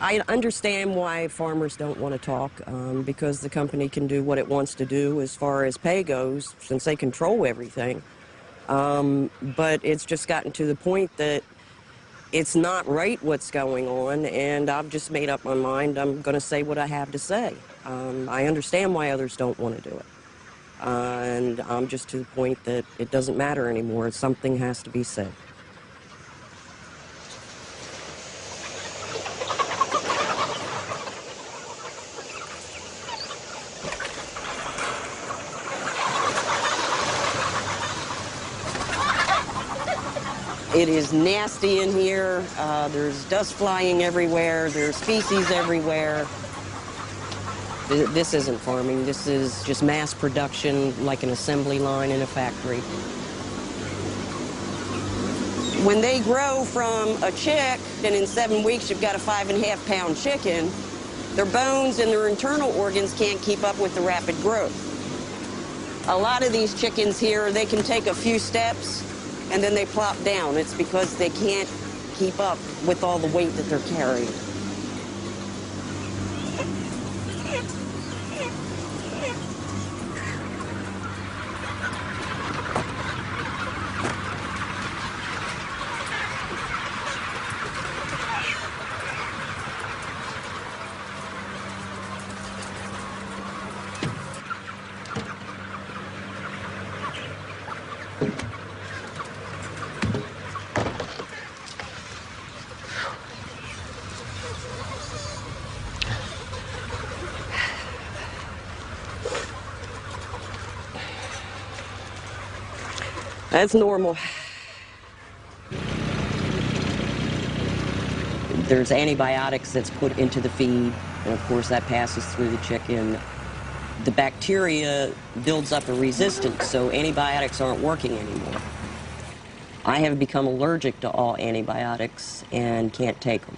I understand why farmers don't want to talk, because the company can do what it wants to do as far as pay goes, since they control everything. But it's just gotten to the point that it's not right what's going on, and I've just made up my mind. I'm going to say what I have to say. I understand why others don't want to do it. And I'm just to the point that it doesn't matter anymore. Something has to be said. It is nasty in here. There's dust flying everywhere. There's feces everywhere. This isn't farming. This is just mass production, like an assembly line in a factory. When they grow from a chick, and in 7 weeks you've got a 5.5-pound chicken, their bones and their internal organs can't keep up with the rapid growth. A lot of these chickens here, they can take a few steps and then they plop down. It's because they can't keep up with all the weight that they're carrying. That's normal. There's antibiotics that's put into the feed, and of course that passes through the chicken. The bacteria builds up a resistance, so antibiotics aren't working anymore. I have become allergic to all antibiotics and can't take them.